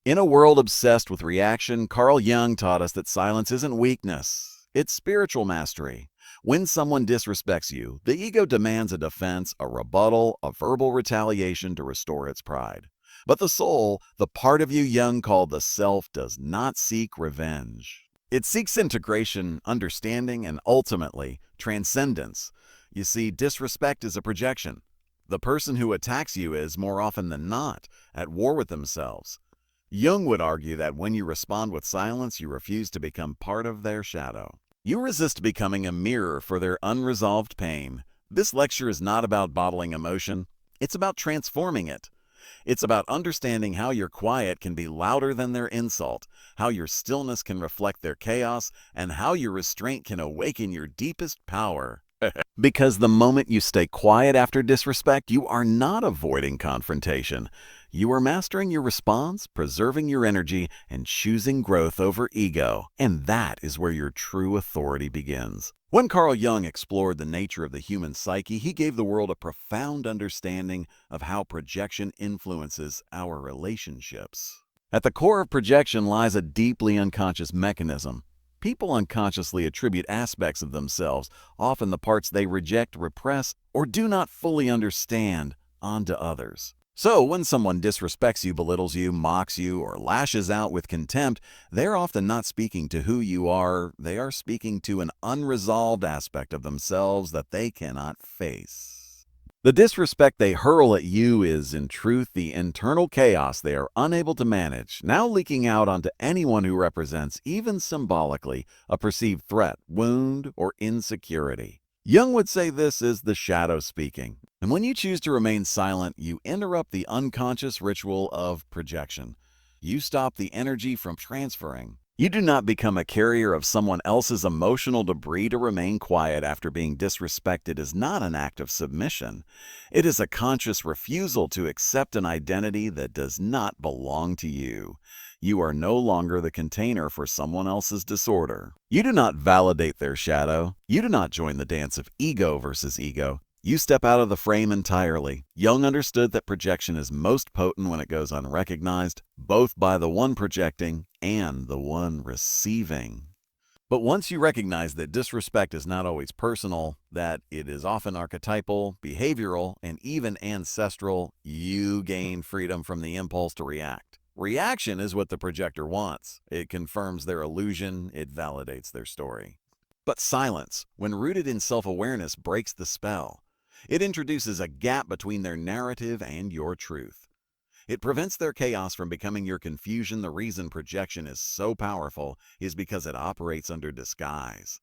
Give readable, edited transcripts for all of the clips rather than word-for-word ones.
In a world obsessed with reaction, Carl Jung taught us that silence isn't weakness, it's spiritual mastery. When someone disrespects you, the ego demands a defense, a rebuttal, a verbal retaliation to restore its pride. But the soul, the part of you Jung called the self, does not seek revenge. It seeks integration, understanding, and ultimately, transcendence. You see, disrespect is a projection. The person who attacks you is, more often than not, at war with themselves. Jung would argue that when you respond with silence, you refuse to become part of their shadow. You resist becoming a mirror for their unresolved pain. This lecture is not about bottling emotion, it's about transforming it. It's about understanding how your quiet can be louder than their insult, how your stillness can reflect their chaos, and how your restraint can awaken your deepest power. Because the moment you stay quiet after disrespect, you are not avoiding confrontation. You are mastering your response, preserving your energy, and choosing growth over ego. And that is where your true authority begins. When Carl Jung explored the nature of the human psyche, he gave the world a profound understanding of how projection influences our relationships. At the core of projection lies a deeply unconscious mechanism. People unconsciously attribute aspects of themselves, often the parts they reject, repress, or do not fully understand, onto others. So, when someone disrespects you, belittles you, mocks you, or lashes out with contempt, they're often not speaking to who you are, they are speaking to an unresolved aspect of themselves that they cannot face. The disrespect they hurl at you is, in truth, the internal chaos they are unable to manage, now leaking out onto anyone who represents, even symbolically, a perceived threat, wound, or insecurity. Jung would say this is the shadow speaking. And when you choose to remain silent, you interrupt the unconscious ritual of projection. You stop the energy from transferring. You do not become a carrier of someone else's emotional debris. To remain quiet after being disrespected is not an act of submission. It is a conscious refusal to accept an identity that does not belong to you. You are no longer the container for someone else's disorder. You do not validate their shadow. You do not join the dance of ego versus ego. You step out of the frame entirely. Jung understood that projection is most potent when it goes unrecognized, both by the one projecting and the one receiving. But once you recognize that disrespect is not always personal, that it is often archetypal, behavioral, and even ancestral, you gain freedom from the impulse to react. Reaction is what the projector wants. It confirms their illusion, it validates their story. But silence, when rooted in self-awareness, breaks the spell. It introduces a gap between their narrative and your truth. It prevents their chaos from becoming your confusion. The reason projection is so powerful is because it operates under disguise.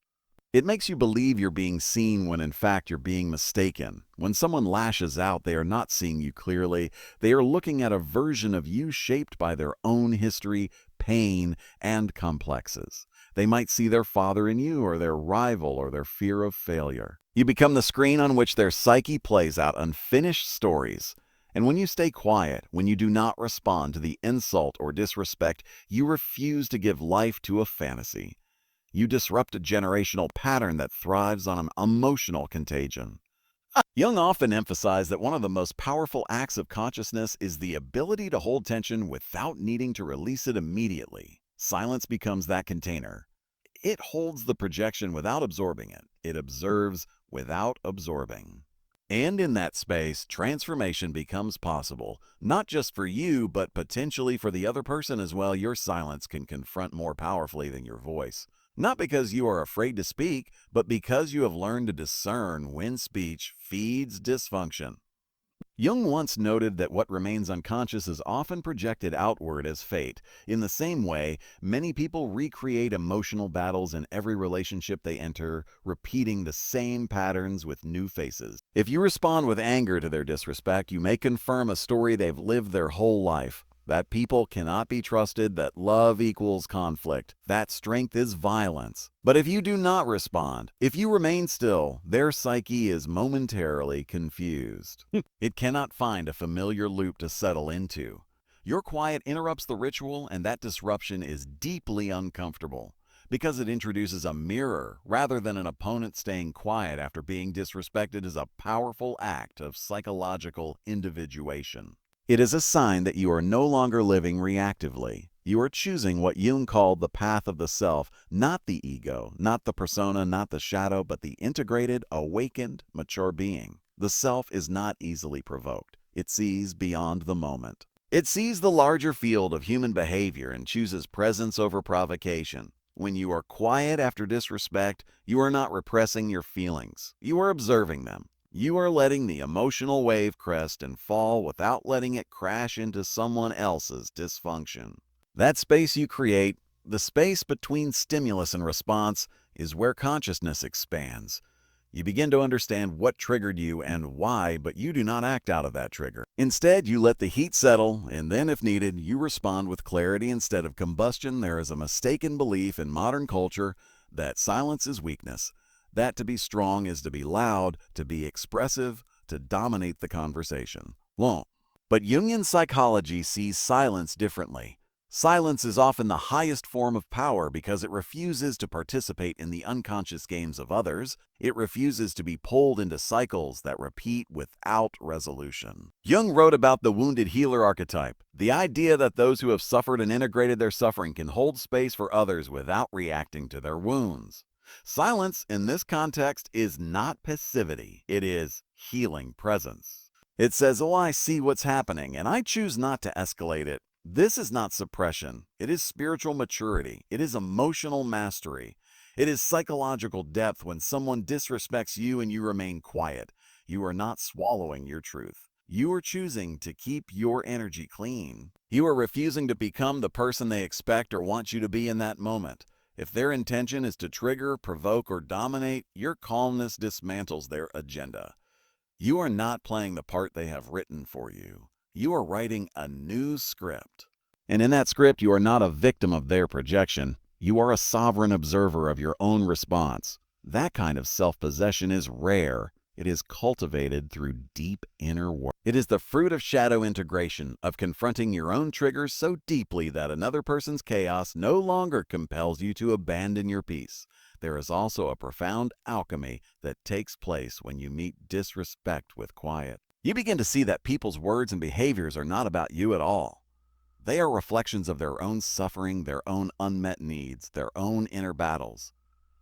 It makes you believe you're being seen when in fact you're being mistaken. When someone lashes out, they are not seeing you clearly. They are looking at a version of you shaped by their own history, pain, and complexes. They might see their father in you, or their rival, or their fear of failure. You become the screen on which their psyche plays out unfinished stories. And when you stay quiet, when you do not respond to the insult or disrespect, you refuse to give life to a fantasy. You disrupt a generational pattern that thrives on an emotional contagion. Jung often emphasized that one of the most powerful acts of consciousness is the ability to hold tension without needing to release it immediately. Silence becomes that container. It holds the projection without absorbing it. It observes without absorbing. And in that space, transformation becomes possible, not just for you, but potentially for the other person as well. Your silence can confront more powerfully than your voice. Not because you are afraid to speak, but because you have learned to discern when speech feeds dysfunction. Jung once noted that what remains unconscious is often projected outward as fate. In the same way, many people recreate emotional battles in every relationship they enter, repeating the same patterns with new faces. If you respond with anger to their disrespect, you may confirm a story they've lived their whole life. That people cannot be trusted, that love equals conflict, that strength is violence. But if you do not respond, if you remain still, their psyche is momentarily confused. It cannot find a familiar loop to settle into. Your quiet interrupts the ritual, and that disruption is deeply uncomfortable because it introduces a mirror rather than an opponent. Staying quiet after being disrespected is a powerful act of psychological individuation. It is a sign that you are no longer living reactively. You are choosing what Jung called the path of the self, not the ego, not the persona, not the shadow, but the integrated, awakened, mature being. The self is not easily provoked. It sees beyond the moment. It sees the larger field of human behavior and chooses presence over provocation. When you are quiet after disrespect, you are not repressing your feelings. You are observing them. You are letting the emotional wave crest and fall without letting it crash into someone else's dysfunction. That space you create, the space between stimulus and response, is where consciousness expands. You begin to understand what triggered you and why, but you do not act out of that trigger. Instead, you let the heat settle, and then, if needed, you respond with clarity instead of combustion. There is a mistaken belief in modern culture that silence is weakness, that to be strong is to be loud, to be expressive, to dominate the conversation. Won't. But Jungian psychology sees silence differently. Silence is often the highest form of power because it refuses to participate in the unconscious games of others. It refuses to be pulled into cycles that repeat without resolution. Jung wrote about the wounded healer archetype, the idea that those who have suffered and integrated their suffering can hold space for others without reacting to their wounds. Silence, in this context, is not passivity. It is healing presence. It says, "Oh, I see what's happening, and I choose not to escalate it." This is not suppression. It is spiritual maturity. It is emotional mastery. It is psychological depth when someone disrespects you and you remain quiet. You are not swallowing your truth. You are choosing to keep your energy clean. You are refusing to become the person they expect or want you to be in that moment. If their intention is to trigger, provoke, or dominate, your calmness dismantles their agenda. You are not playing the part they have written for you. You are writing a new script. And in that script, you are not a victim of their projection. You are a sovereign observer of your own response. That kind of self-possession is rare. It is cultivated through deep inner work. It is the fruit of shadow integration, of confronting your own triggers so deeply that another person's chaos no longer compels you to abandon your peace. There is also a profound alchemy that takes place when you meet disrespect with quiet. You begin to see that people's words and behaviors are not about you at all. They are reflections of their own suffering, their own unmet needs, their own inner battles.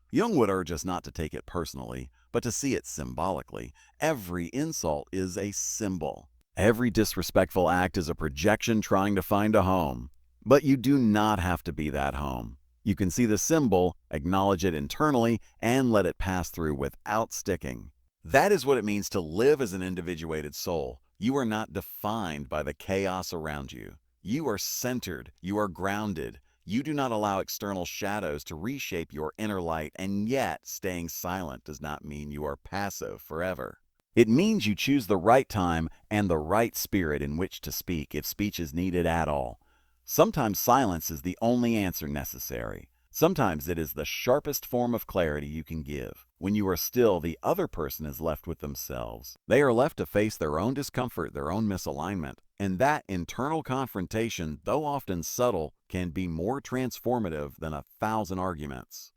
Jung would urge us not to take it personally, but to see it symbolically. Every insult is a symbol. Every disrespectful act is a projection trying to find a home. But you do not have to be that home. You can see the symbol, acknowledge it internally, and let it pass through without sticking. That is what it means to live as an individuated soul. You are not defined by the chaos around you. You are centered. You are grounded. You do not allow external shadows to reshape your inner light, and yet staying silent does not mean you are passive forever. It means you choose the right time and the right spirit in which to speak, if speech is needed at all. Sometimes silence is the only answer necessary. Sometimes it is the sharpest form of clarity you can give. When you are still, the other person is left with themselves. They are left to face their own discomfort, their own misalignment. And that internal confrontation, though often subtle, can be more transformative than 1,000 arguments.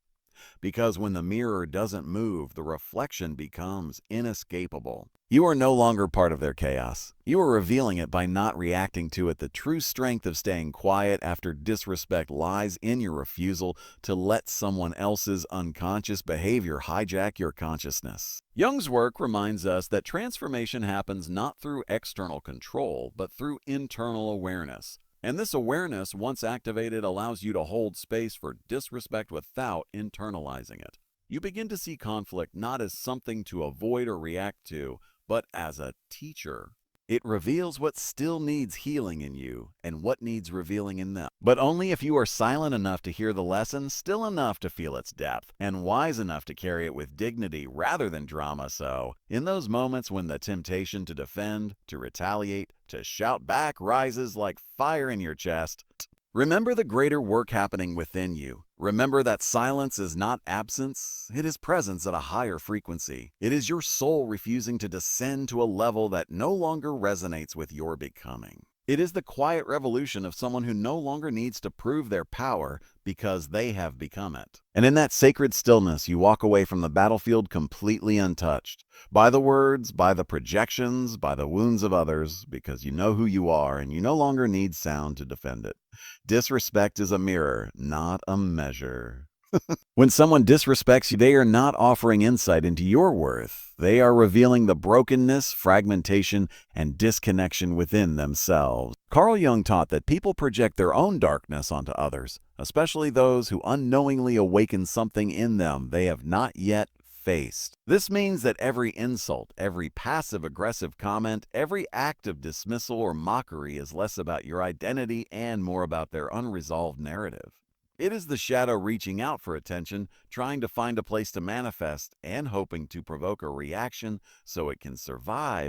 Because when the mirror doesn't move, the reflection becomes inescapable. You are no longer part of their chaos. You are revealing it by not reacting to it. The true strength of staying quiet after disrespect lies in your refusal to let someone else's unconscious behavior hijack your consciousness. Jung's work reminds us that transformation happens not through external control, but through internal awareness. And this awareness, once activated, allows you to hold space for disrespect without internalizing it. You begin to see conflict not as something to avoid or react to, but as a teacher. It reveals what still needs healing in you and what needs revealing in them. But only if you are silent enough to hear the lesson, still enough to feel its depth, and wise enough to carry it with dignity rather than drama. So, in those moments when the temptation to defend, to retaliate, to shout back rises like fire in your chest, remember the greater work happening within you. Remember that silence is not absence, it is presence at a higher frequency. It is your soul refusing to descend to a level that no longer resonates with your becoming. It is the quiet revolution of someone who no longer needs to prove their power because they have become it. And in that sacred stillness, you walk away from the battlefield completely untouched by the words, by the projections, by the wounds of others, because you know who you are and you no longer need sound to defend it. Disrespect is a mirror, not a measure. When someone disrespects you, they are not offering insight into your worth. They are revealing the brokenness, fragmentation, and disconnection within themselves. Carl Jung taught that people project their own darkness onto others, especially those who unknowingly awaken something in them they have not yet faced. This means that every insult, every passive-aggressive comment, every act of dismissal or mockery is less about your identity and more about their unresolved narrative. It is the shadow reaching out for attention, trying to find a place to manifest, and hoping to provoke a reaction so it can survive.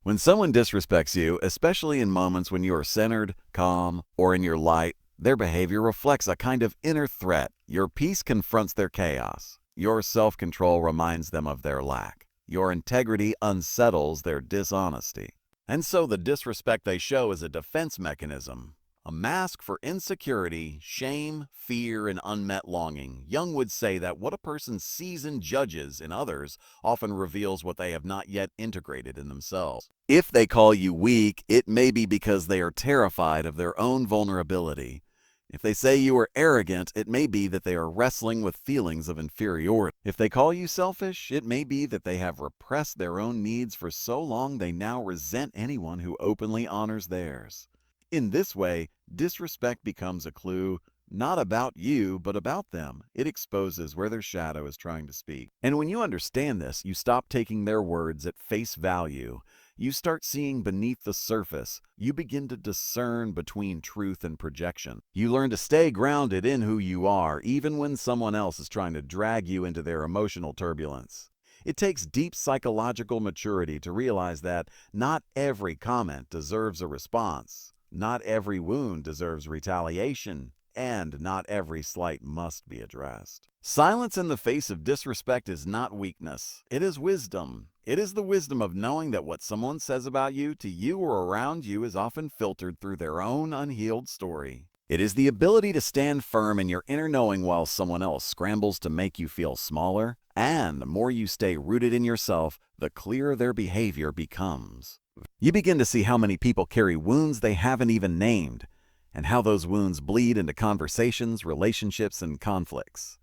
When someone disrespects you, especially in moments when you are centered, calm, or in your light, their behavior reflects a kind of inner threat. Your peace confronts their chaos. Your self-control reminds them of their lack. Your integrity unsettles their dishonesty. And so the disrespect they show is a defense mechanism. A mask for insecurity, shame, fear, and unmet longing. Jung would say that what a person sees and judges in others often reveals what they have not yet integrated in themselves. If they call you weak, it may be because they are terrified of their own vulnerability. If they say you are arrogant, it may be that they are wrestling with feelings of inferiority. If they call you selfish, it may be that they have repressed their own needs for so long they now resent anyone who openly honors theirs. In this way, disrespect becomes a clue not about you, but about them. It exposes where their shadow is trying to speak. And when you understand this, you stop taking their words at face value. You start seeing beneath the surface. You begin to discern between truth and projection. You learn to stay grounded in who you are, even when someone else is trying to drag you into their emotional turbulence. It takes deep psychological maturity to realize that not every comment deserves a response. Not every wound deserves retaliation, and not every slight must be addressed. Silence in the face of disrespect is not weakness. It is wisdom. It is the wisdom of knowing that what someone says about you to you or around you is often filtered through their own unhealed story. It is the ability to stand firm in your inner knowing while someone else scrambles to make you feel smaller, and the more you stay rooted in yourself, the clearer their behavior becomes. You begin to see how many people carry wounds they haven't even named, and how those wounds bleed into conversations, relationships, and conflicts.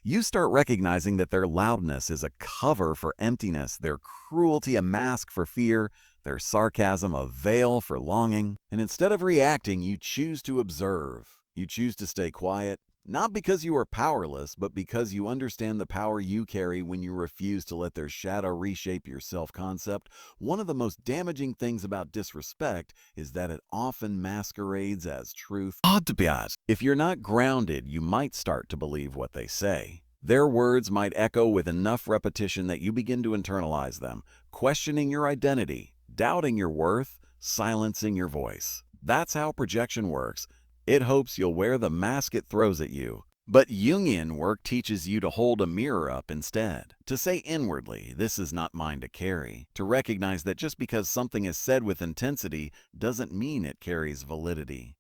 You start recognizing that their loudness is a cover for emptiness, their cruelty a mask for fear, their sarcasm a veil for longing. And instead of reacting, you choose to observe. You choose to stay quiet, not because you are powerless, but because you understand the power you carry when you refuse to let their shadow reshape your self-concept. One of the most damaging things about disrespect is that it often masquerades as truth. If you're not grounded, you might start to believe what they say. Their words might echo with enough repetition that you begin to internalize them, questioning your identity, doubting your worth, silencing your voice. That's how projection works. It hopes you'll wear the mask it throws at you. But Jungian work teaches you to hold a mirror up instead, to say inwardly, "This is not mine to carry," to recognize that just because something is said with intensity doesn't mean it carries validity.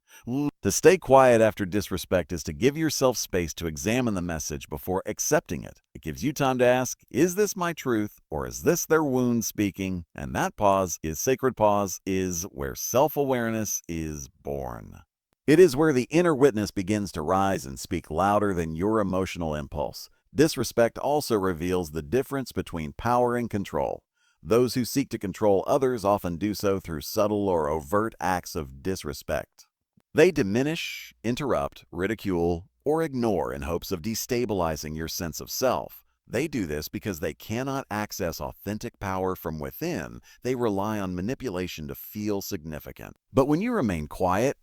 To stay quiet after disrespect is to give yourself space to examine the message before accepting it. It gives you time to ask, is this my truth, or is this their wound speaking? And that pause, is sacred pause, is where self-awareness is born. It is where the inner witness begins to rise and speak louder than your emotional impulse. Disrespect also reveals the difference between power and control. Those who seek to control others often do so through subtle or overt acts of disrespect. They diminish, interrupt, ridicule, or ignore in hopes of destabilizing your sense of self. They do this because they cannot access authentic power from within. They rely on manipulation to feel significant. But when you remain quiet,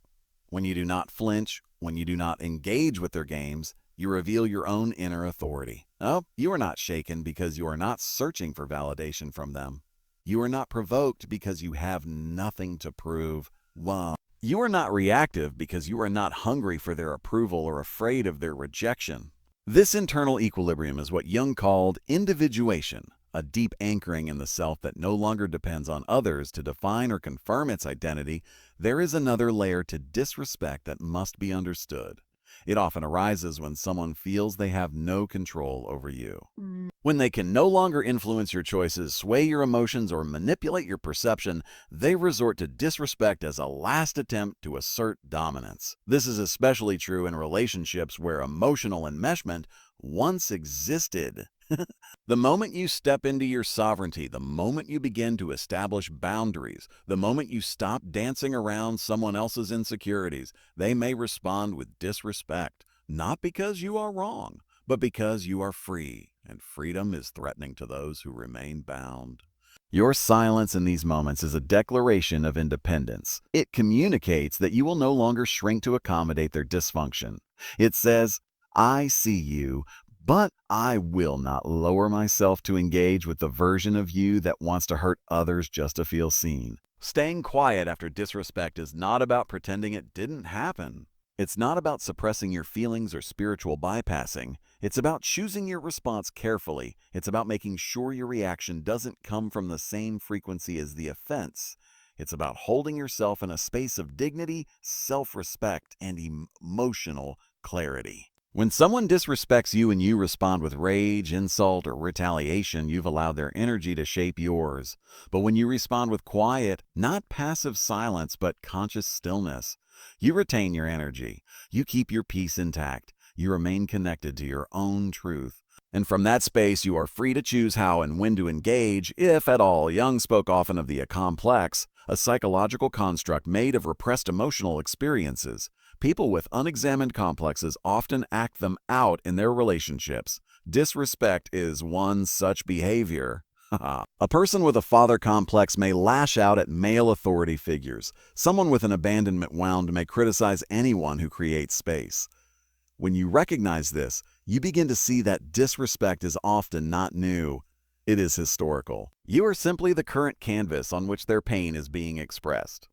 when you do not flinch, when you do not engage with their games, you reveal your own inner authority. Oh, you are not shaken because you are not searching for validation from them. You are not provoked because you have nothing to prove. Wow. You are not reactive because you are not hungry for their approval or afraid of their rejection. This internal equilibrium is what Jung called individuation, a deep anchoring in the self that no longer depends on others to define or confirm its identity. There is another layer to disrespect that must be understood. It often arises when someone feels they have no control over you. When they can no longer influence your choices, sway your emotions, or manipulate your perception, they resort to disrespect as a last attempt to assert dominance. This is especially true in relationships where emotional enmeshment once existed. The moment you step into your sovereignty, the moment you begin to establish boundaries, the moment you stop dancing around someone else's insecurities, they may respond with disrespect, not because you are wrong, but because you are free, and freedom is threatening to those who remain bound. Your silence in these moments is a declaration of independence. It communicates that you will no longer shrink to accommodate their dysfunction. It says, I see you, but I will not lower myself to engage with the version of you that wants to hurt others just to feel seen. Staying quiet after disrespect is not about pretending it didn't happen. It's not about suppressing your feelings or spiritual bypassing. It's about choosing your response carefully. It's about making sure your reaction doesn't come from the same frequency as the offense. It's about holding yourself in a space of dignity, self-respect, and emotional clarity. When someone disrespects you and you respond with rage, insult, or retaliation, you've allowed their energy to shape yours. But when you respond with quiet, not passive silence, but conscious stillness, you retain your energy. You keep your peace intact. You remain connected to your own truth. And from that space, you are free to choose how and when to engage, if at all. Jung spoke often of the complex, a psychological construct made of repressed emotional experiences. People with unexamined complexes often act them out in their relationships. Disrespect is one such behavior. A person with a father complex may lash out at male authority figures. Someone with an abandonment wound may criticize anyone who creates space. When you recognize this, you begin to see that disrespect is often not new. It is historical. You are simply the current canvas on which their pain is being expressed.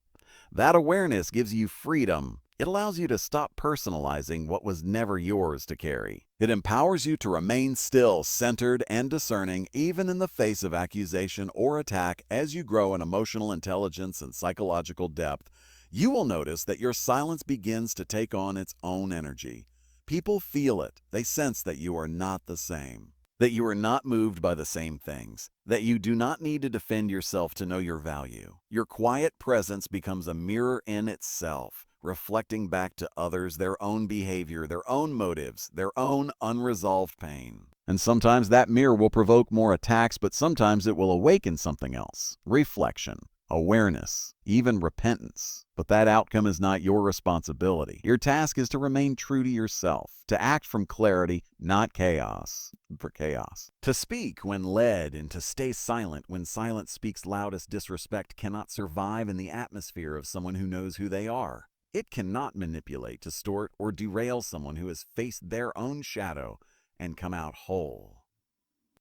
That awareness gives you freedom. It allows you to stop personalizing what was never yours to carry. It empowers you to remain still, centered, and discerning, even in the face of accusation or attack. As you grow in emotional intelligence and psychological depth, you will notice that your silence begins to take on its own energy. People feel it. They sense that you are not the same, that you are not moved by the same things, that you do not need to defend yourself to know your value. Your quiet presence becomes a mirror in itself, reflecting back to others their own behavior, their own motives, their own unresolved pain. And sometimes that mirror will provoke more attacks, but sometimes it will awaken something else. Reflection, awareness, even repentance. But that outcome is not your responsibility. Your task is to remain true to yourself, to act from clarity, not chaos, for chaos. To speak when led and to stay silent when silence speaks loudest. Disrespect cannot survive in the atmosphere of someone who knows who they are. It cannot manipulate, distort, or derail someone who has faced their own shadow and come out whole.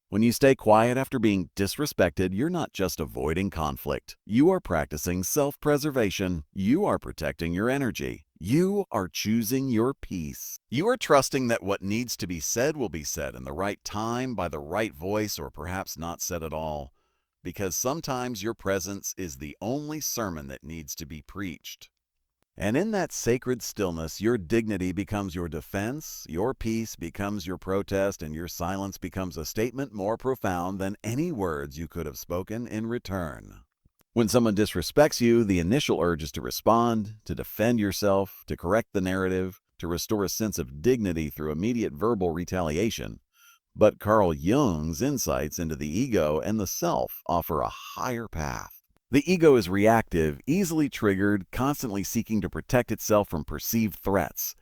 When you stay quiet after being disrespected, you're not just avoiding conflict. You are practicing self-preservation. You are protecting your energy. You are choosing your peace. You are trusting that what needs to be said will be said in the right time, by the right voice, or perhaps not said at all. Because sometimes your presence is the only sermon that needs to be preached. And in that sacred stillness, your dignity becomes your defense, your peace becomes your protest, and your silence becomes a statement more profound than any words you could have spoken in return. When someone disrespects you, the initial urge is to respond, to defend yourself, to correct the narrative, to restore a sense of dignity through immediate verbal retaliation. But Carl Jung's insights into the ego and the self offer a higher path. The ego is reactive, easily triggered, constantly seeking to protect itself from perceived threats.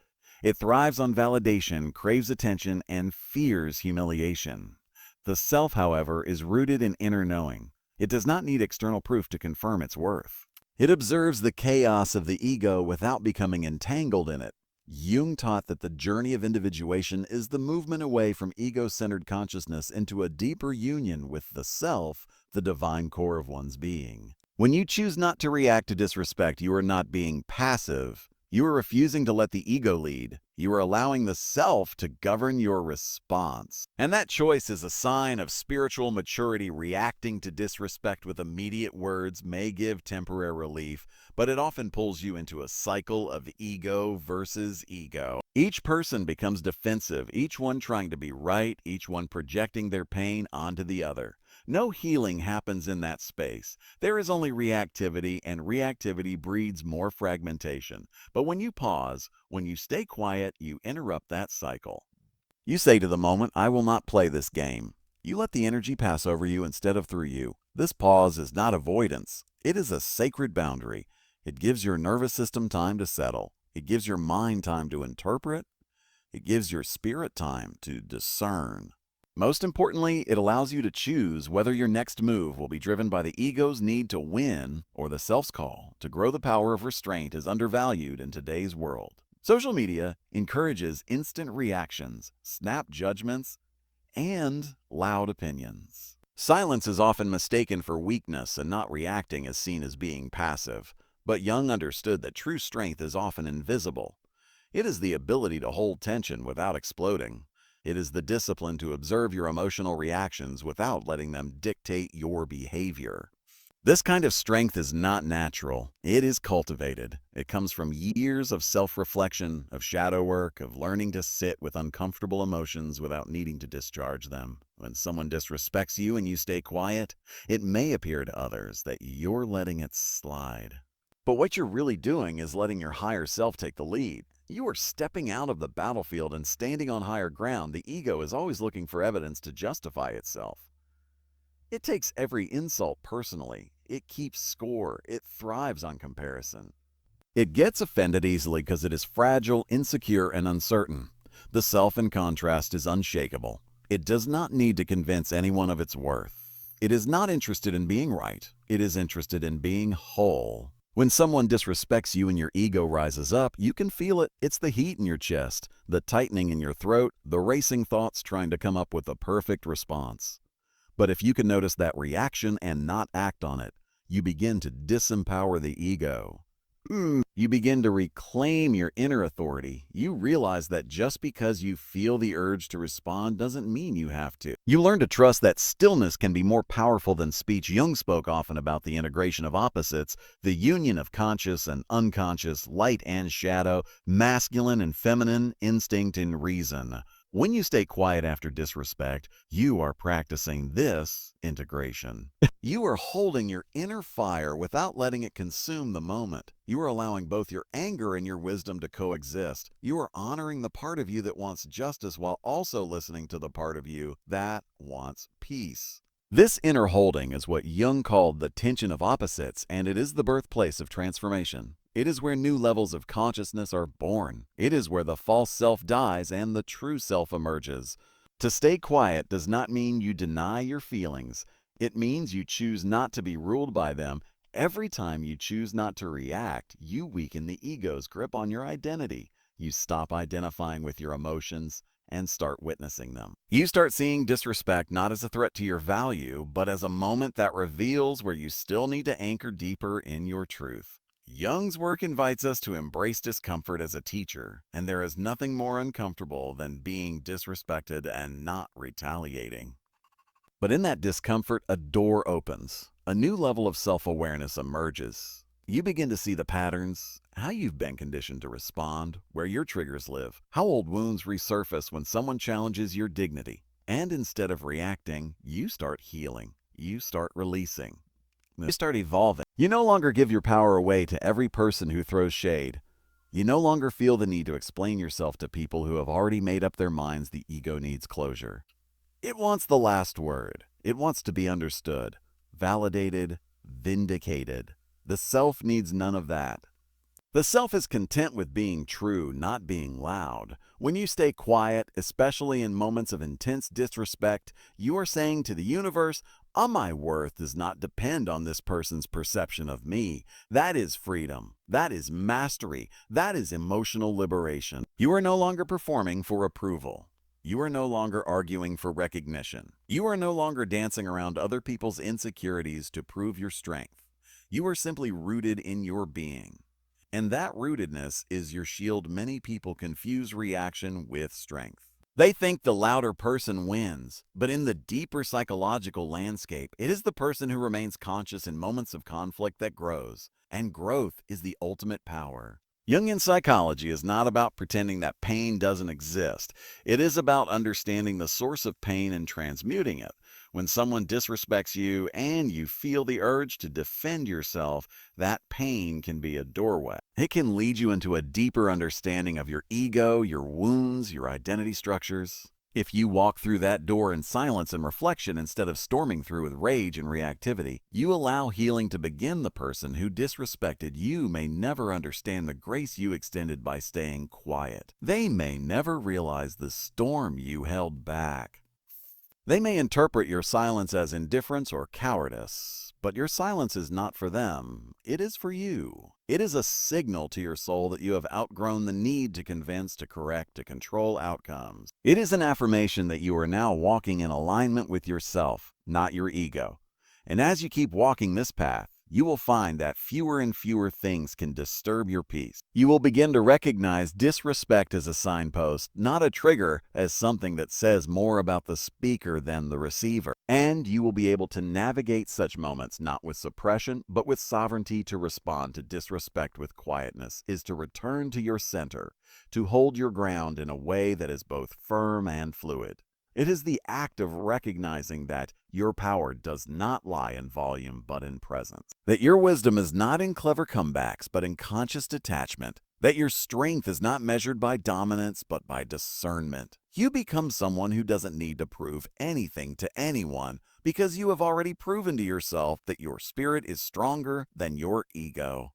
It thrives on validation, craves attention, and fears humiliation. The self, however, is rooted in inner knowing. It does not need external proof to confirm its worth. It observes the chaos of the ego without becoming entangled in it. Jung taught that the journey of individuation is the movement away from ego-centered consciousness into a deeper union with the self, the divine core of one's being. When you choose not to react to disrespect, you are not being passive, You are refusing to let the ego lead. You are allowing the self to govern your response. And that choice is a sign of spiritual maturity. Reacting to disrespect with immediate words may give temporary relief, but it often pulls you into a cycle of ego versus ego. Each person becomes defensive, each one trying to be right, each one projecting their pain onto the other. No healing happens in that space. There is only reactivity, and reactivity breeds more fragmentation. But when you pause, when you stay quiet, you interrupt that cycle. You say to the moment, I will not play this game. You let the energy pass over you instead of through you. This pause is not avoidance. It is a sacred boundary. It gives your nervous system time to settle. It gives your mind time to interpret. It gives your spirit time to discern. Most importantly, it allows you to choose whether your next move will be driven by the ego's need to win or the self's call to grow. The power of restraint is undervalued in today's world. Social media encourages instant reactions, snap judgments, and loud opinions. Silence is often mistaken for weakness, and not reacting is seen as being passive. But Jung understood that true strength is often invisible. It is the ability to hold tension without exploding. It is the discipline to observe your emotional reactions without letting them dictate your behavior. This kind of strength is not natural. It is cultivated. It comes from years of self-reflection, of shadow work, of learning to sit with uncomfortable emotions without needing to discharge them. When someone disrespects you and you stay quiet, it may appear to others that you're letting it slide. But what you're really doing is letting your higher self take the lead. You are stepping out of the battlefield and standing on higher ground. The ego is always looking for evidence to justify itself. It takes every insult personally. It keeps score. It thrives on comparison. It gets offended easily because it is fragile, insecure, and uncertain. The self, in contrast, is unshakable. It does not need to convince anyone of its worth. It is not interested in being right. It is interested in being whole. When someone disrespects you and your ego rises up, you can feel it. It's the heat in your chest, the tightening in your throat, the racing thoughts trying to come up with a perfect response. But if you can notice that reaction and not act on it, you begin to disempower the ego. You begin to reclaim your inner authority. You realize that just because you feel the urge to respond doesn't mean you have to. You learn to trust that stillness can be more powerful than speech. Jung spoke often about the integration of opposites, the union of conscious and unconscious, light and shadow, masculine and feminine, instinct and reason. When you stay quiet after disrespect, you are practicing this integration. You are holding your inner fire without letting it consume the moment. You are allowing both your anger and your wisdom to coexist. You are honoring the part of you that wants justice while also listening to the part of you that wants peace. This inner holding is what Jung called the tension of opposites, and it is the birthplace of transformation. It is where new levels of consciousness are born. It is where the false self dies and the true self emerges. To stay quiet does not mean you deny your feelings. It means you choose not to be ruled by them. Every time you choose not to react, you weaken the ego's grip on your identity. You stop identifying with your emotions and start witnessing them. You start seeing disrespect not as a threat to your value, but as a moment that reveals where you still need to anchor deeper in your truth. Jung's work invites us to embrace discomfort as a teacher, and there is nothing more uncomfortable than being disrespected and not retaliating. But in that discomfort, a door opens. A new level of self-awareness emerges. You begin to see the patterns, how you've been conditioned to respond, where your triggers live, how old wounds resurface when someone challenges your dignity. And instead of reacting, you start healing. You start releasing. You start evolving. You no longer give your power away to every person who throws shade. You no longer feel the need to explain yourself to people who have already made up their minds. The ego needs closure. It wants the last word. It wants to be understood, validated, vindicated. The self needs none of that. The self is content with being true, not being loud. When you stay quiet, especially in moments of intense disrespect, you are saying to the universe, my worth does not depend on this person's perception of me. That is freedom. That is mastery. That is emotional liberation. You are no longer performing for approval. You are no longer arguing for recognition. You are no longer dancing around other people's insecurities to prove your strength. You are simply rooted in your being. And that rootedness is your shield. Many people confuse reaction with strength. They think the louder person wins, but in the deeper psychological landscape, it is the person who remains conscious in moments of conflict that grows, and growth is the ultimate power. Jungian psychology is not about pretending that pain doesn't exist. It is about understanding the source of pain and transmuting it. When someone disrespects you and you feel the urge to defend yourself, that pain can be a doorway. It can lead you into a deeper understanding of your ego, your wounds, your identity structures. If you walk through that door in silence and reflection instead of storming through with rage and reactivity, you allow healing to begin. The person who disrespected you may never understand the grace you extended by staying quiet. They may never realize the storm you held back. They may interpret your silence as indifference or cowardice, but your silence is not for them. It is for you. It is a signal to your soul that you have outgrown the need to convince, to correct, to control outcomes. It is an affirmation that you are now walking in alignment with yourself, not your ego. And as you keep walking this path, you will find that fewer and fewer things can disturb your peace. You will begin to recognize disrespect as a signpost, not a trigger, as something that says more about the speaker than the receiver. And you will be able to navigate such moments not with suppression, but with sovereignty. To respond to disrespect with quietness is to return to your center, to hold your ground in a way that is both firm and fluid. It is the act of recognizing that your power does not lie in volume but in presence, that your wisdom is not in clever comebacks but in conscious detachment, that your strength is not measured by dominance but by discernment. You become someone who doesn't need to prove anything to anyone because you have already proven to yourself that your spirit is stronger than your ego.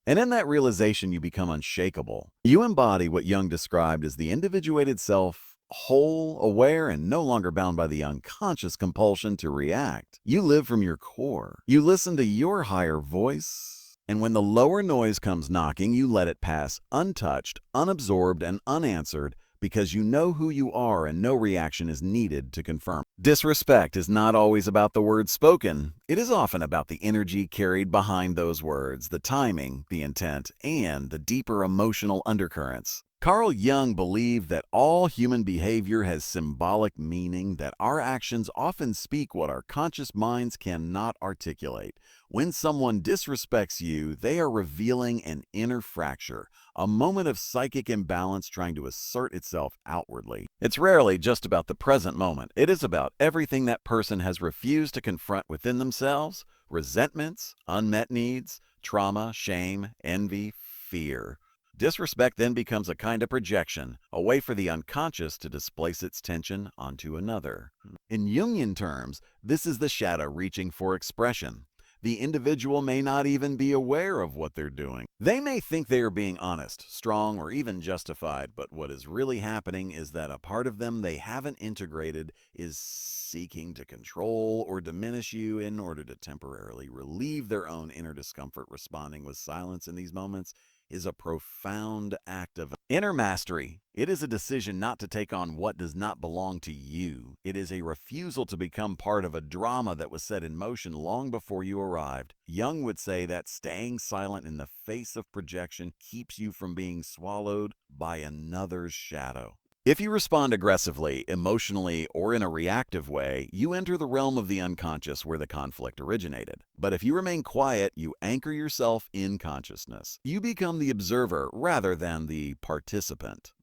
And in that realization, you become unshakable. You embody what Jung described as the individuated self, whole, aware, and no longer bound by the unconscious compulsion to react. You live from your core. You listen to your higher voice. And when the lower noise comes knocking, you let it pass untouched, unabsorbed, and unanswered because you know who you are and no reaction is needed to confirm. Disrespect is not always about the words spoken. It is often about the energy carried behind those words, the timing, the intent, and the deeper emotional undercurrents. Carl Jung believed that all human behavior has symbolic meaning, that our actions often speak what our conscious minds cannot articulate. When someone disrespects you, they are revealing an inner fracture, a moment of psychic imbalance trying to assert itself outwardly. It's rarely just about the present moment. It is about everything that person has refused to confront within themselves: resentments, unmet needs, trauma, shame, envy, fear. Disrespect then becomes a kind of projection, a way for the unconscious to displace its tension onto another. In Jungian terms, this is the shadow reaching for expression. The individual may not even be aware of what they're doing. They may think they are being honest, strong, or even justified, but what is really happening is that a part of them they haven't integrated is seeking to control or diminish you in order to temporarily relieve their own inner discomfort. Responding with silence in these moments is a profound act of inner mastery. It is a decision not to take on what does not belong to you. It is a refusal to become part of a drama that was set in motion long before you arrived. Jung would say that staying silent in the face of projection keeps you from being swallowed by another's shadow. If you respond aggressively, emotionally, or in a reactive way, you enter the realm of the unconscious where the conflict originated. But if you remain quiet, you anchor yourself in consciousness. You become the observer rather than the participant.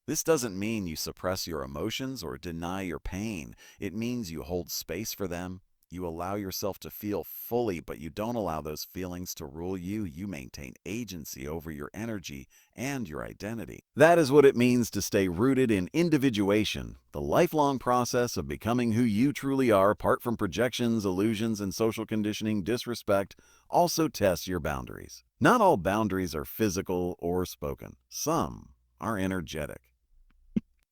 This doesn't mean you suppress your emotions or deny your pain. It means you hold space for them. You allow yourself to feel fully, but you don't allow those feelings to rule you. You maintain agency over your energy and your identity. That is what it means to stay rooted in individuation, the lifelong process of becoming who you truly are, apart from projections, illusions, and social conditioning. Disrespect also tests your boundaries. Not all boundaries are physical or spoken. Some are energetic.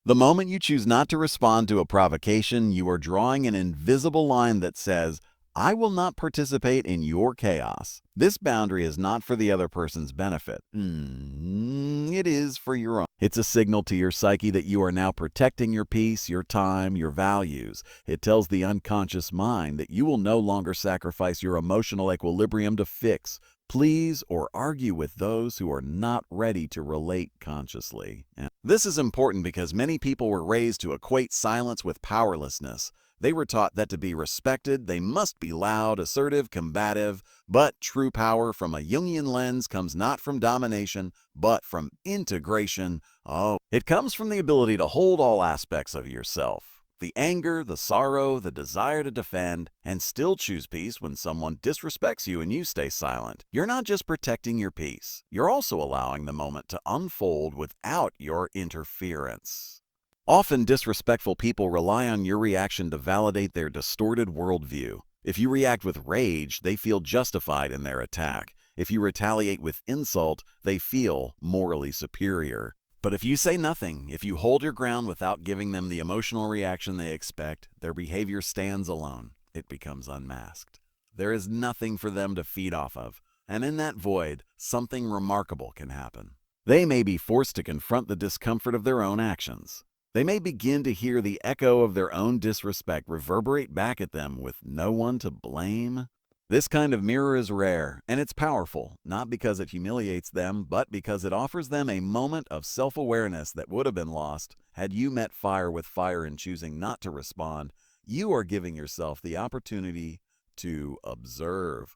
The moment you choose not to respond to a provocation, you are drawing an invisible line that says, I will not participate in your chaos. This boundary is not for the other person's benefit. It is for your own. It's a signal to your psyche that you are now protecting your peace, your time, your values. It tells the unconscious mind that you will no longer sacrifice your emotional equilibrium to fix, please or argue with those who are not ready to relate consciously. And this is important because many people were raised to equate silence with powerlessness. They were taught that to be respected, they must be loud, assertive, combative. But true power from a Jungian lens comes not from domination, but from integration. Oh, it comes from the ability to hold all aspects of yourself. The anger, the sorrow, the desire to defend, and still choose peace when someone disrespects you and you stay silent. You're not just protecting your peace, you're also allowing the moment to unfold without your interference. Often disrespectful people rely on your reaction to validate their distorted worldview. If you react with rage, they feel justified in their attack. If you retaliate with insult, they feel morally superior. But if you say nothing, if you hold your ground without giving them the emotional reaction they expect, their behavior stands alone. It becomes unmasked. There is nothing for them to feed off of, and in that void, something remarkable can happen. They may be forced to confront the discomfort of their own actions. They may begin to hear the echo of their own disrespect reverberate back at them with no one to blame. This kind of mirror is rare, and it's powerful, not because it humiliates them, but because it offers them a moment of self-awareness that would have been lost had you met fire with fire in choosing not to respond. You are giving yourself the opportunity to observe.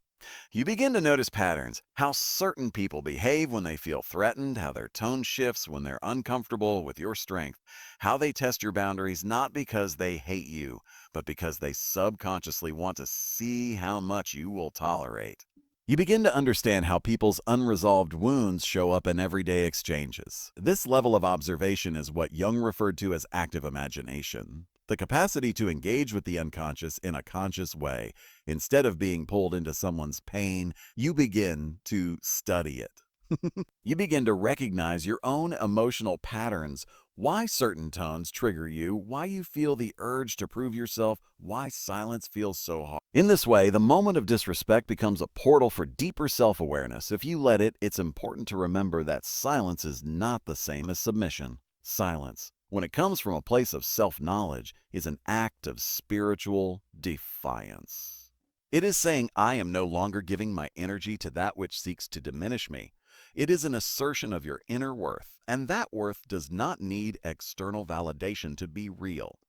You begin to notice patterns, how certain people behave when they feel threatened, how their tone shifts when they're uncomfortable with your strength, how they test your boundaries not because they hate you, but because they subconsciously want to see how much you will tolerate. You begin to understand how people's unresolved wounds show up in everyday exchanges. This level of observation is what Jung referred to as active imagination. The capacity to engage with the unconscious in a conscious way. Instead of being pulled into someone's pain, you begin to study it. You begin to recognize your own emotional patterns, why certain tones trigger you, why you feel the urge to prove yourself, why silence feels so hard. In this way, the moment of disrespect becomes a portal for deeper self-awareness. If you let it, it's important to remember that silence is not the same as submission. Silence, when it comes from a place of self-knowledge, is an act of spiritual defiance. It is saying, I am no longer giving my energy to that which seeks to diminish me. It is an assertion of your inner worth, and that worth does not need external validation to be real.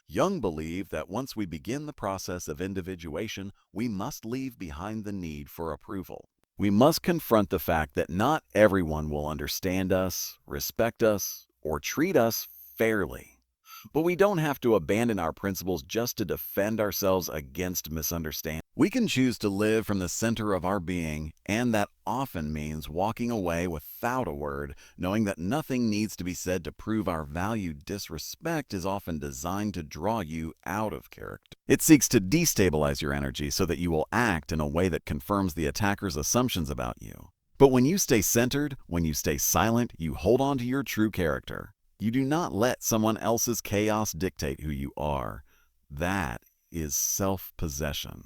Jung believed that once we begin the process of individuation, we must leave behind the need for approval. We must confront the fact that not everyone will understand us, respect us, or treat us fairly. But we don't have to abandon our principles just to defend ourselves against misunderstanding. We can choose to live from the center of our being, and that often means walking away without a word, knowing that nothing needs to be said to prove our value. Disrespect is often designed to draw you out of character. It seeks to destabilize your energy so that you will act in a way that confirms the attacker's assumptions about you. But when you stay centered, when you stay silent, you hold on to your true character. You do not let someone else's chaos dictate who you are. That is self-possession.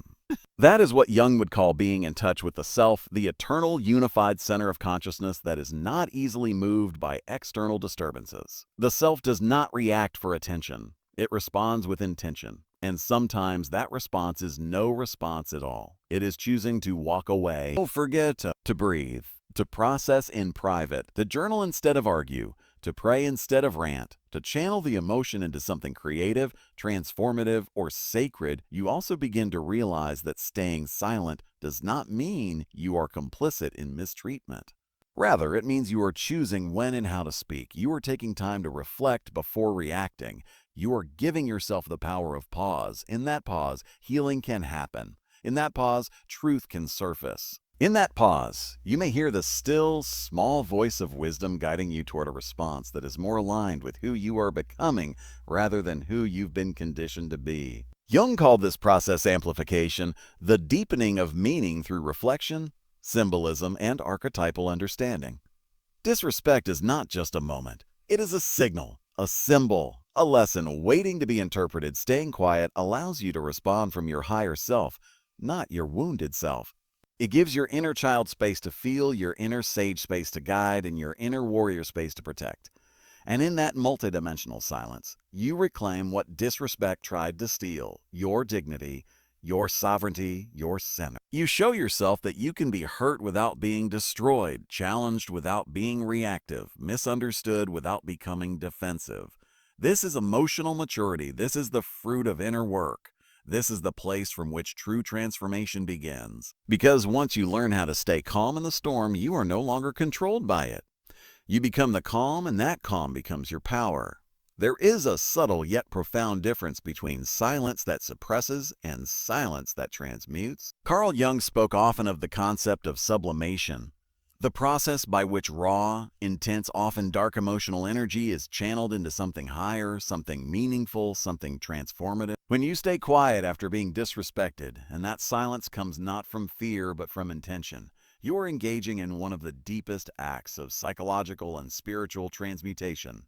That is what Jung would call being in touch with the self, the eternal unified center of consciousness that is not easily moved by external disturbances. The self does not react for attention. It responds with intention. And sometimes that response is no response at all. It is choosing to walk away, forget to breathe, to process in private, to journal instead of argue, to pray instead of rant, to channel the emotion into something creative, transformative, or sacred. You also begin to realize that staying silent does not mean you are complicit in mistreatment. Rather, it means you are choosing when and how to speak. You are taking time to reflect before reacting. You are giving yourself the power of pause. In that pause, healing can happen. In that pause, truth can surface. In that pause, you may hear the still, small voice of wisdom guiding you toward a response that is more aligned with who you are becoming rather than who you've been conditioned to be. Jung called this process amplification, the deepening of meaning through reflection, symbolism, and archetypal understanding. Disrespect is not just a moment. It is a signal, a symbol, a lesson waiting to be interpreted. Staying quiet allows you to respond from your higher self, not your wounded self. It gives your inner child space to feel, your inner sage space to guide, and your inner warrior space to protect. And in that multidimensional silence, you reclaim what disrespect tried to steal, your dignity, your sovereignty, your center. You show yourself that you can be hurt without being destroyed, challenged without being reactive, misunderstood without becoming defensive. This is emotional maturity. This is the fruit of inner work. This is the place from which true transformation begins. Because once you learn how to stay calm in the storm, you are no longer controlled by it. You become the calm, and that calm becomes your power. There is a subtle yet profound difference between silence that suppresses and silence that transmutes. Carl Jung spoke often of the concept of sublimation, the process by which raw, intense, often dark emotional energy is channeled into something higher, something meaningful, something transformative. When you stay quiet after being disrespected, and that silence comes not from fear but from intention, you are engaging in one of the deepest acts of psychological and spiritual transmutation.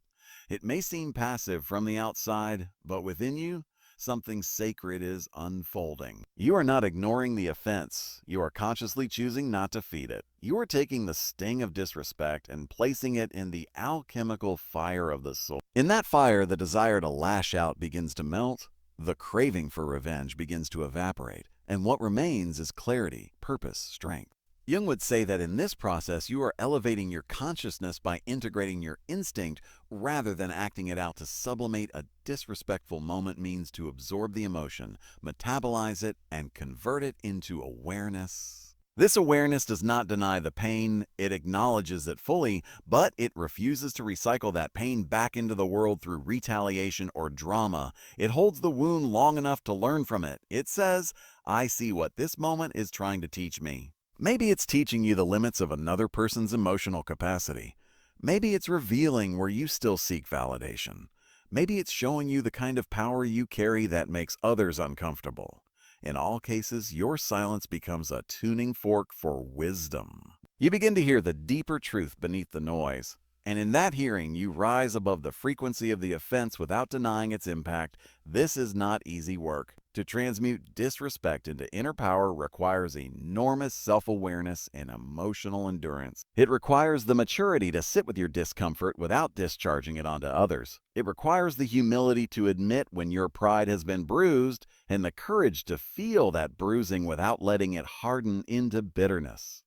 It may seem passive from the outside, but within you, something sacred is unfolding. You are not ignoring the offense. You are consciously choosing not to feed it. You are taking the sting of disrespect and placing it in the alchemical fire of the soul. In that fire, the desire to lash out begins to melt, the craving for revenge begins to evaporate, and what remains is clarity, purpose, strength. Jung would say that in this process, you are elevating your consciousness by integrating your instinct rather than acting it out. To sublimate a disrespectful moment means to absorb the emotion, metabolize it, and convert it into awareness. This awareness does not deny the pain, it acknowledges it fully, but it refuses to recycle that pain back into the world through retaliation or drama. It holds the wound long enough to learn from it. It says, I see what this moment is trying to teach me. Maybe it's teaching you the limits of another person's emotional capacity. Maybe it's revealing where you still seek validation. Maybe it's showing you the kind of power you carry that makes others uncomfortable. In all cases, your silence becomes a tuning fork for wisdom. You begin to hear the deeper truth beneath the noise. And in that hearing, you rise above the frequency of the offense without denying its impact. This is not easy work. To transmute disrespect into inner power requires enormous self-awareness and emotional endurance. It requires the maturity to sit with your discomfort without discharging it onto others. It requires the humility to admit when your pride has been bruised and the courage to feel that bruising without letting it harden into bitterness.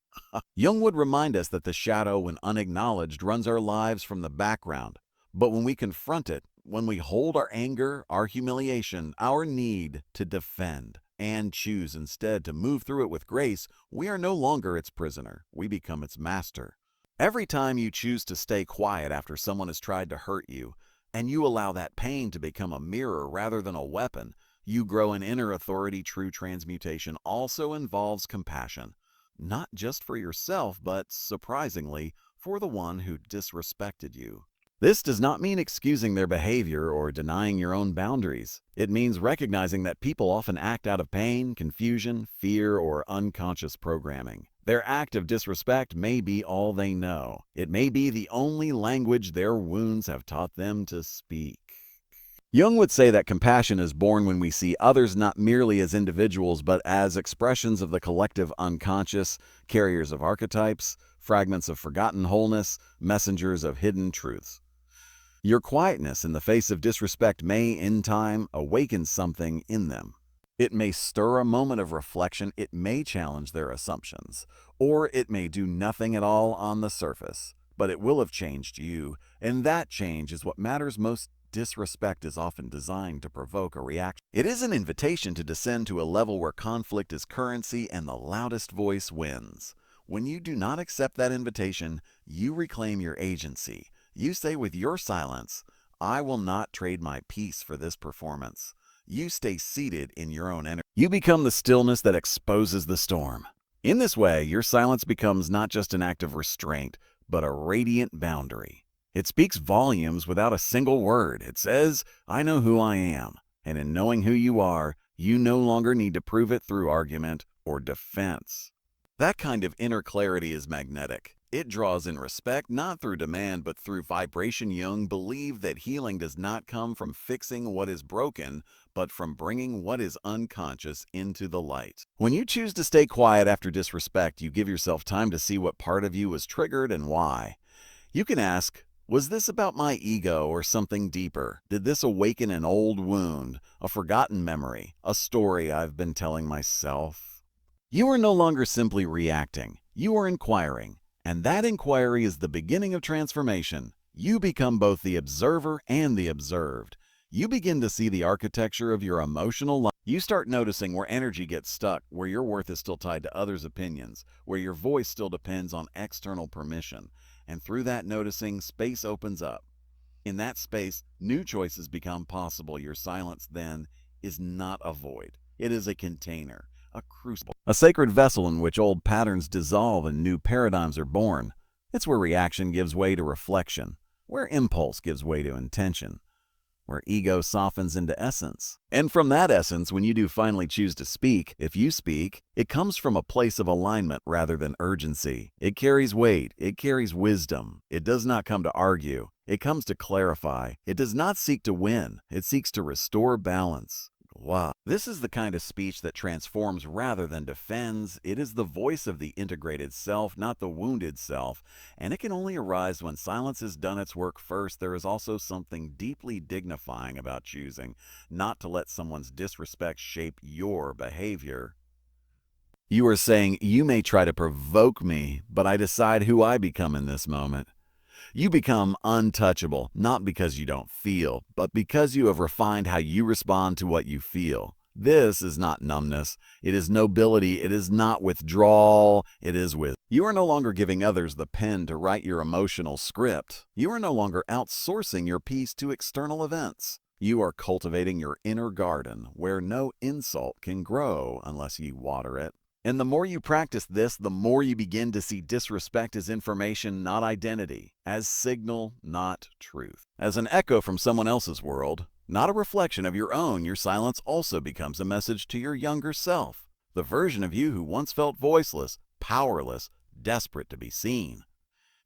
Jung would remind us that the shadow, when unacknowledged, runs our lives from the background. But when we confront it, when we hold our anger, our humiliation, our need to defend, and choose instead to move through it with grace, we are no longer its prisoner. We become its master. Every time you choose to stay quiet after someone has tried to hurt you, and you allow that pain to become a mirror rather than a weapon, you grow in inner authority. True transmutation also involves compassion. Not just for yourself, but, surprisingly, for the one who disrespected you. This does not mean excusing their behavior or denying your own boundaries. It means recognizing that people often act out of pain, confusion, fear, or unconscious programming. Their act of disrespect may be all they know. It may be the only language their wounds have taught them to speak. Jung would say that compassion is born when we see others not merely as individuals but as expressions of the collective unconscious, carriers of archetypes, fragments of forgotten wholeness, messengers of hidden truths. Your quietness in the face of disrespect may, in time, awaken something in them. It may stir a moment of reflection, it may challenge their assumptions, or it may do nothing at all on the surface, but it will have changed you, and that change is what matters most. Disrespect is often designed to provoke a reaction. It is an invitation to descend to a level where conflict is currency and the loudest voice wins. When you do not accept that invitation, you reclaim your agency. You say with your silence, I will not trade my peace for this performance. You stay seated in your own energy. You become the stillness that exposes the storm. In this way, your silence becomes not just an act of restraint, but a radiant boundary. It speaks volumes without a single word. It says, I know who I am, and in knowing who you are, you no longer need to prove it through argument or defense. That kind of inner clarity is magnetic. It draws in respect not through demand but through vibration. Jung believed that healing does not come from fixing what is broken, but from bringing what is unconscious into the light. When you choose to stay quiet after disrespect, you give yourself time to see what part of you was triggered and why. You can ask, Was this about my ego or something deeper? Did this awaken an old wound, a forgotten memory, a story I've been telling myself? You are no longer simply reacting. You are inquiring. And that inquiry is the beginning of transformation. You become both the observer and the observed. You begin to see the architecture of your emotional life. You start noticing where energy gets stuck, where your worth is still tied to others' opinions, where your voice still depends on external permission. And through that noticing, space opens up. In that space, new choices become possible. Your silence then is not a void. It is a container, a crucible, a sacred vessel in which old patterns dissolve and new paradigms are born. It's where reaction gives way to reflection, where impulse gives way to intention, where ego softens into essence. And from that essence, when you do finally choose to speak, if you speak, it comes from a place of alignment rather than urgency. It carries weight. It carries wisdom. It does not come to argue. It comes to clarify. It does not seek to win. It seeks to restore balance. Wow. This is the kind of speech that transforms rather than defends. It is the voice of the integrated self, not the wounded self. And it can only arise when silence has done its work first. There is also something deeply dignifying about choosing not to let someone's disrespect shape your behavior. You are saying, you may try to provoke me, but I decide who I become in this moment. You become untouchable, not because you don't feel, but because you have refined how you respond to what you feel. This is not numbness. It is nobility. It is not withdrawal. It is wisdom. You are no longer giving others the pen to write your emotional script. You are no longer outsourcing your peace to external events. You are cultivating your inner garden where no insult can grow unless you water it. And the more you practice this, the more you begin to see disrespect as information, not identity, as signal, not truth, as an echo from someone else's world, not a reflection of your own. Your silence also becomes a message to your younger self, the version of you who once felt voiceless, powerless, desperate to be seen.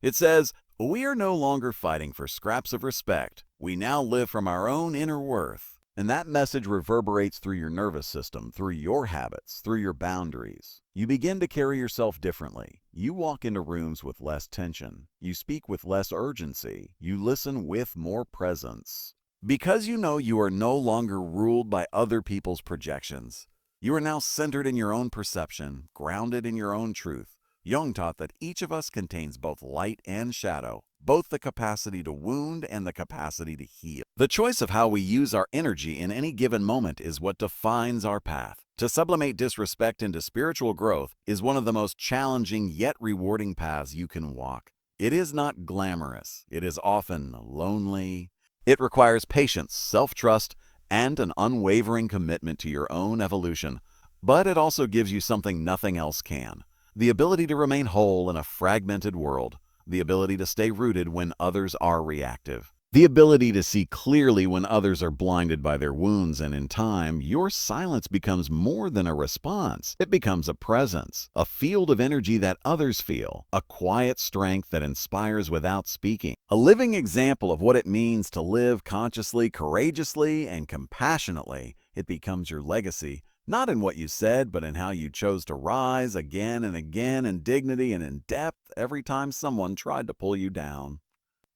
It says, we are no longer fighting for scraps of respect. We now live from our own inner worth. And that message reverberates through your nervous system, through your habits, through your boundaries. You begin to carry yourself differently. You walk into rooms with less tension. You speak with less urgency. You listen with more presence. Because you know you are no longer ruled by other people's projections. You are now centered in your own perception, grounded in your own truth. Jung taught that each of us contains both light and shadow, both the capacity to wound and the capacity to heal. The choice of how we use our energy in any given moment is what defines our path. To sublimate disrespect into spiritual growth is one of the most challenging yet rewarding paths you can walk. It is not glamorous. It is often lonely. It requires patience, self-trust, and an unwavering commitment to your own evolution. But it also gives you something nothing else can. The ability to remain whole in a fragmented world. The ability to stay rooted when others are reactive. The ability to see clearly when others are blinded by their wounds, and in time, your silence becomes more than a response. It becomes a presence, a field of energy that others feel, a quiet strength that inspires without speaking, a living example of what it means to live consciously, courageously, and compassionately. It becomes your legacy, not in what you said, but in how you chose to rise again and again in dignity and in depth every time someone tried to pull you down.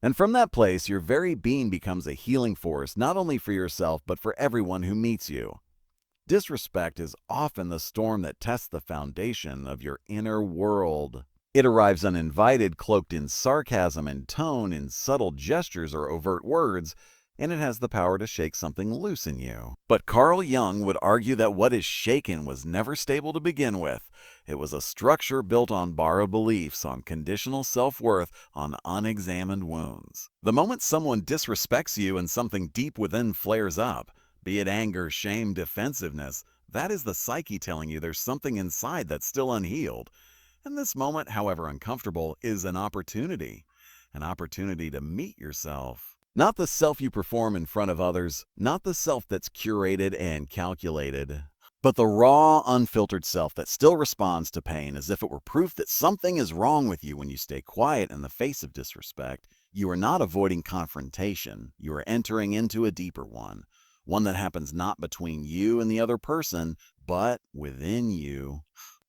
And from that place, your very being becomes a healing force, not only for yourself, but for everyone who meets you. Disrespect is often the storm that tests the foundation of your inner world. It arrives uninvited, cloaked in sarcasm and tone, in subtle gestures or overt words, and it has the power to shake something loose in you. But Carl Jung would argue that what is shaken was never stable to begin with. It was a structure built on borrowed beliefs, on conditional self-worth, on unexamined wounds. The moment someone disrespects you and something deep within flares up, be it anger, shame, defensiveness, that is the psyche telling you there's something inside that's still unhealed. And this moment, however uncomfortable, is an opportunity to meet yourself. Not the self you perform in front of others, not the self that's curated and calculated, but the raw, unfiltered self that still responds to pain as if it were proof that something is wrong with you. When you stay quiet in the face of disrespect, you are not avoiding confrontation. You are entering into a deeper one that happens not between you and the other person, but within you.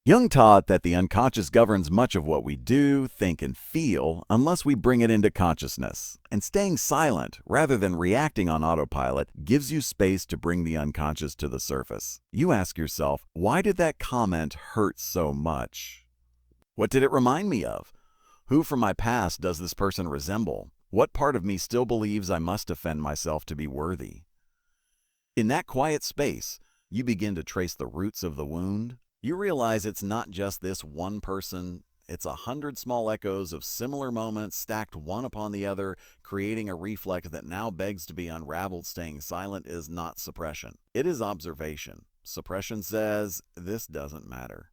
Jung taught that the unconscious governs much of what we do, think, and feel unless we bring it into consciousness. And staying silent, rather than reacting on autopilot, gives you space to bring the unconscious to the surface. You ask yourself, why did that comment hurt so much? What did it remind me of? Who from my past does this person resemble? What part of me still believes I must defend myself to be worthy? In that quiet space, you begin to trace the roots of the wound. You realize it's not just this one person, it's 100 small echoes of similar moments stacked one upon the other, creating a reflex that now begs to be unraveled. Staying silent is not suppression. It is observation. Suppression says, this doesn't matter.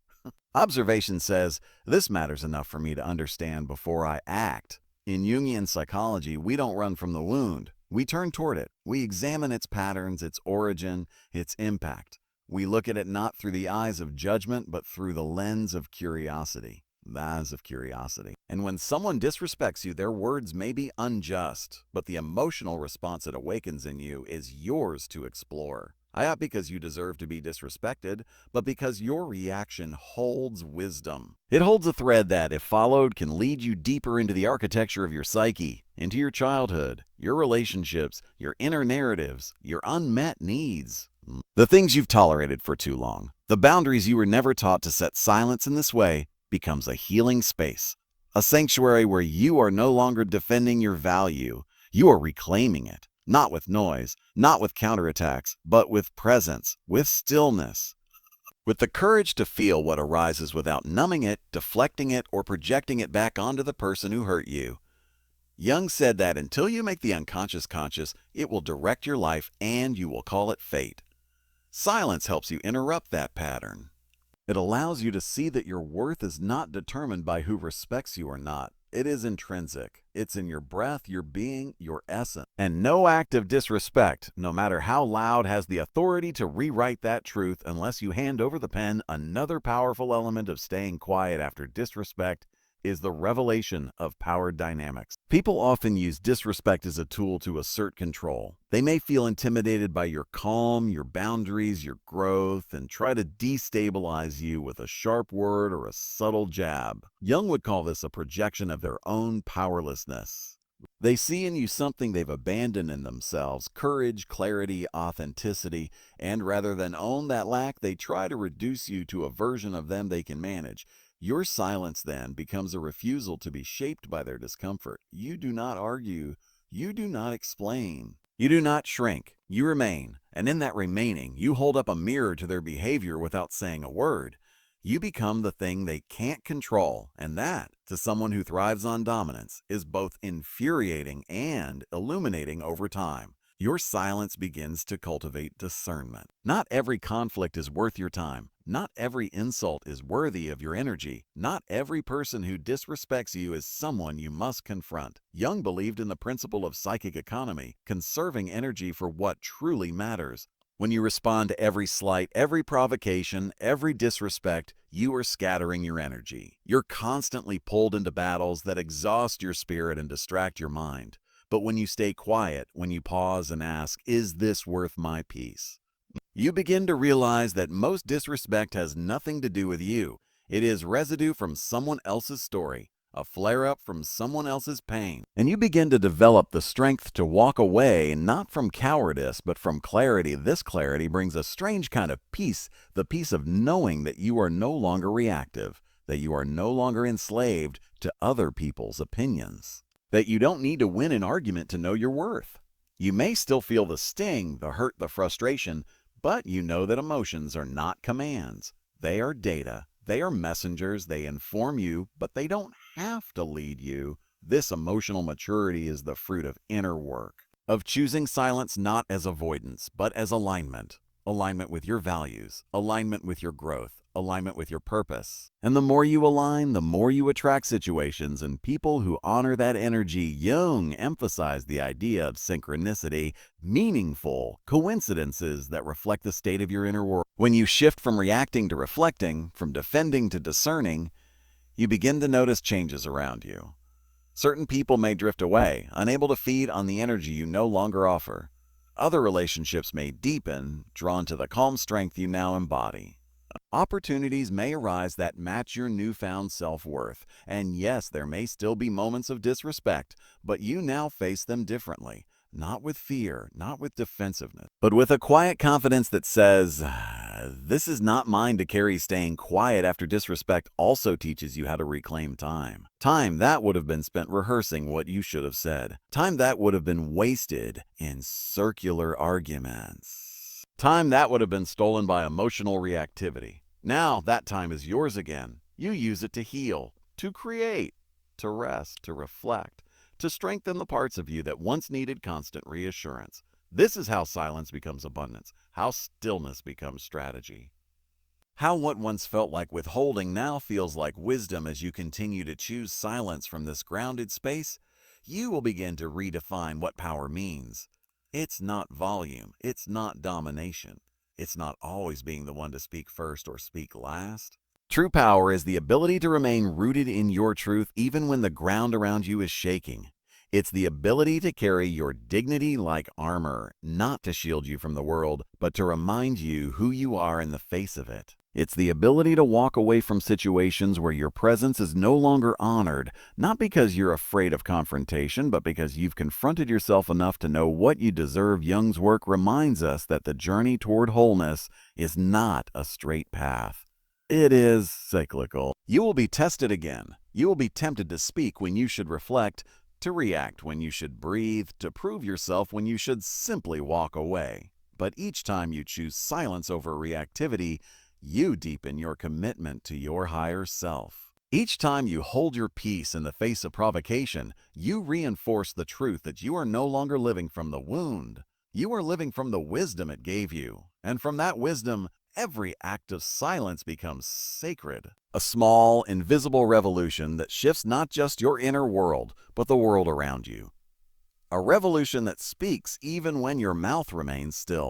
Observation says, this matters enough for me to understand before I act. In Jungian psychology, we don't run from the wound. We turn toward it. We examine its patterns, its origin, its impact. We look at it not through the eyes of judgment, but through the lens of curiosity. The eyes of curiosity. And when someone disrespects you, their words may be unjust, but the emotional response it awakens in you is yours to explore. Not because you deserve to be disrespected, but because your reaction holds wisdom. It holds a thread that, if followed, can lead you deeper into the architecture of your psyche, into your childhood, your relationships, your inner narratives, your unmet needs. The things you've tolerated for too long, the boundaries you were never taught to set. Silence in this way becomes a healing space, a sanctuary where you are no longer defending your value, you are reclaiming it, not with noise, not with counterattacks, but with presence, with stillness, with the courage to feel what arises without numbing it, deflecting it, or projecting it back onto the person who hurt you. Jung said that until you make the unconscious conscious, it will direct your life and you will call it fate. Silence helps you interrupt that pattern. It allows you to see that your worth is not determined by who respects you or not. It is intrinsic. It's in your breath, your being, your essence. And no act of disrespect, no matter how loud, has the authority to rewrite that truth unless you hand over the pen. Another powerful element of staying quiet after disrespect is the revelation of power dynamics. People often use disrespect as a tool to assert control. They may feel intimidated by your calm, your boundaries, your growth, and try to destabilize you with a sharp word or a subtle jab. Jung would call this a projection of their own powerlessness. They see in you something they've abandoned in themselves: courage, clarity, authenticity, and rather than own that lack, they try to reduce you to a version of them they can manage. Your silence then becomes a refusal to be shaped by their discomfort. You do not argue. You do not explain. You do not shrink. You remain. And in that remaining, you hold up a mirror to their behavior without saying a word. You become the thing they can't control. And that, to someone who thrives on dominance, is both infuriating and illuminating over time. Your silence begins to cultivate discernment. Not every conflict is worth your time. Not every insult is worthy of your energy. Not every person who disrespects you is someone you must confront. Jung believed in the principle of psychic economy, conserving energy for what truly matters. When you respond to every slight, every provocation, every disrespect, you are scattering your energy. You're constantly pulled into battles that exhaust your spirit and distract your mind. But when you stay quiet, when you pause and ask, is this worth my peace? You begin to realize that most disrespect has nothing to do with you. It is residue from someone else's story, a flare-up from someone else's pain. And you begin to develop the strength to walk away, not from cowardice, but from clarity. This clarity brings a strange kind of peace, the peace of knowing that you are no longer reactive, that you are no longer enslaved to other people's opinions, that you don't need to win an argument to know your worth. You may still feel the sting, the hurt, the frustration, but you know that emotions are not commands. They are data. They are messengers. They inform you, but they don't have to lead you. This emotional maturity is the fruit of inner work, of choosing silence not as avoidance, but as alignment. Alignment with your values, alignment with your growth, alignment with your purpose. And the more you align, the more you attract situations and people who honor that energy. Jung emphasized the idea of synchronicity, meaningful coincidences that reflect the state of your inner world. When you shift from reacting to reflecting, from defending to discerning, you begin to notice changes around you. Certain people may drift away, unable to feed on the energy you no longer offer. Other relationships may deepen, drawn to the calm strength you now embody. Opportunities may arise that match your newfound self-worth, and yes, there may still be moments of disrespect, but you now face them differently. Not with fear, not with defensiveness, but with a quiet confidence that says, this is not mine to carry." Staying quiet after disrespect also teaches you how to reclaim time. Time that would have been spent rehearsing what you should have said. Time that would have been wasted in circular arguments. Time that would have been stolen by emotional reactivity. Now that time is yours again. You use it to heal, to create, to rest, to reflect, to strengthen the parts of you that once needed constant reassurance. This is how silence becomes abundance, how stillness becomes strategy. How what once felt like withholding now feels like wisdom as you continue to choose silence from this grounded space. You will begin to redefine what power means. It's not volume, it's not domination. It's not always being the one to speak first or speak last. True power is the ability to remain rooted in your truth even when the ground around you is shaking. It's the ability to carry your dignity like armor, not to shield you from the world, but to remind you who you are in the face of it. It's the ability to walk away from situations where your presence is no longer honored, not because you're afraid of confrontation, but because you've confronted yourself enough to know what you deserve. Jung's work reminds us that the journey toward wholeness is not a straight path. It is cyclical. You will be tested again. You will be tempted to speak when you should reflect, to react when you should breathe, to prove yourself when you should simply walk away. But each time you choose silence over reactivity, you deepen your commitment to your higher self. Each time you hold your peace in the face of provocation, you reinforce the truth that you are no longer living from the wound. You are living from the wisdom it gave you. And from that wisdom, every act of silence becomes sacred. A small, invisible revolution that shifts not just your inner world, but the world around you. A revolution that speaks even when your mouth remains still.